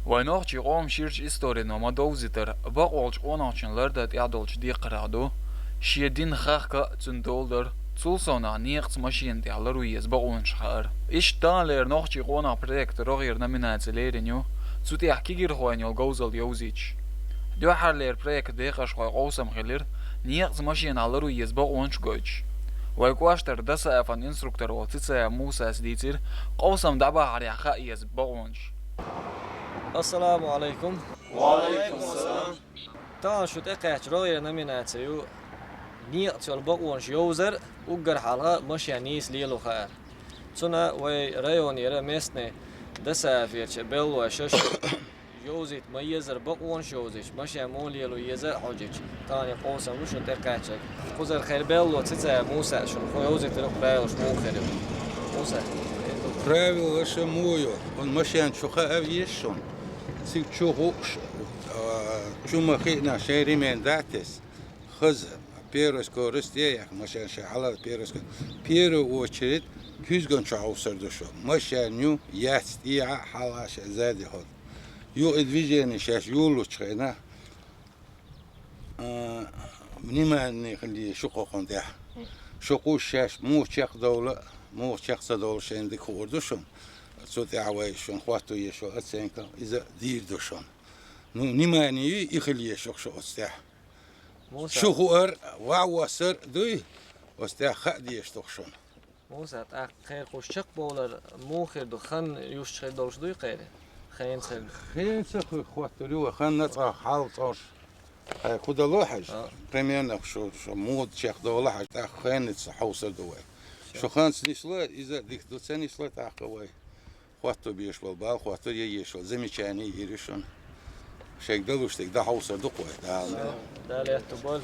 وينوغتي قوم شيرش إستوري نوما دوزيتر بقولش قوناچن لردت يعدولش دي قرادو شيدين خاخكا تندولدر تولسونا نيقت ماشين دي على رويز بقونش خار إيش تالر نوغتي قونا بريكت روغير نمينات ليرينيو تسوتي أحكيجير خوانيو جوزل يوزيتش دو حرلير بريكت ديقش خوي قوسم خلير نيقت ماشين على رويز بقونش جوش ويكواشتر دسا افن انستركتور وتتسا موسى سديتر قوسم دعبا على خائيز بقونش السلام عليكم. وعليكم السلام. تا شو تقعت رأي نميناتيو نيقت البقونش يوزر وقر حالها مش نيس ليلو خير تنا وي ريون يرى ميسني دسا فيرش بيل وشش يوزيت ما يزر بقونش يوزيش مش مول يلو يزر حوجيش تاني قوسم وشو تقعتك خزر خير بيل وتتسا موسى شو خو يوزيت رق بيل شمو خير موسى Правило шамую, он машин чуха авиешон. Сик чуху чумахи на шеримен датис. Хз первую скорость я машин шахала первую очередь күзгөн чаусар душу. Машиню яст я халаш зади ход. Ю движение сейчас юлучхена. Внимание хли шухохон да. Шуху сейчас мучах даула مو شخص دول شين دي كوردوشون صوت عوايشون خواتو يشو اتسينكا اذا دير دوشون نو نيماني يخلي يشوخ شو استاح شو هو واوسر دوي استاح خدي يشتوخشون موسى تاع خير خوشق بولر مو خير دو خن يوش خير دولش دوي قيري خين سل خين سخ خواتو لو خن نطا حال صار خد لوحج بريمير شو مود شيخ دولحج تاع خين تصحوسر دوي شو خانس نسلا إذا ديك دوتسان نسلا تعقوي خواتو بيش والبال خواتو ييش زميشاني يريشون شيك دلوش تك ده حوصر دقوي ده لا تبال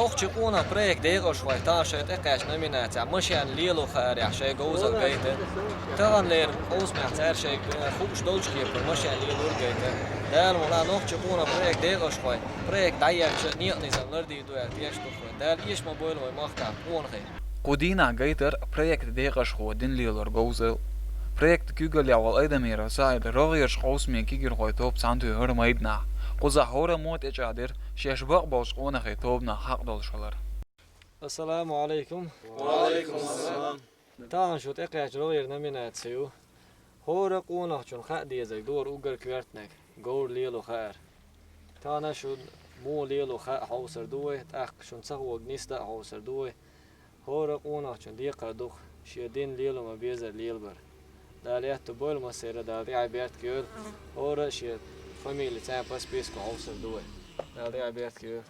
نوخ قونا بريك ديغ شوي تاشت اقاش نمينات مشان ليلو خارع شي جوزل بيته تغن لير اوس معتار شي خوش دوج كيبر مشان ليلو بيته دال ولا نوخ قونا بريك ديغ شوي بريك داير نيقني زلردي دو يش تخرن دال ايش موبايل ومختار قون خي قدينا جيتر projekt ديغش خو دين ليلر جوزل projekt كيغل ياول ايدا ميرا سايد رغيرش قوس مين كيغر خوي توب سانتو هر مايدنا قوزا هورا موت اجادر شيش بقبوش قونا خي توبنا حق دول شلر السلام عليكم وعليكم السلام. تان شو تقاش روير نمينات سيو هورا قونا شون خا دي زي دور اوغر كويرتنك جور ليلو خير تانا شو مو ليلو خا حوسر دوه تاق شون سغو جنيستا حوسر دوه هورا قونا شون ديقا دوخ شيدين ليلو ما بيزر ليلبر داليات تبول مسيرة دالي عبيرت كيول هورا شيد فاميلي تاين باس بيسكو حوسر دوه دالي عبيرت كيول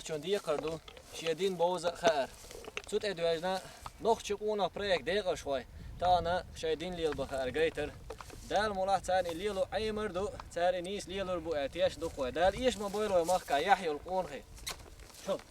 چون دی کردو شیدین باز خیر سوت ادواجنا نخ چقونا پریک دیگه شوی تا نه شیدین لیل بخیر گیتر دال مولا تاني ليلو عيمر دو تاني نيس ليلو بو اتياش دو خوي دال ايش موبايل ومخ يحيى القونخي شوف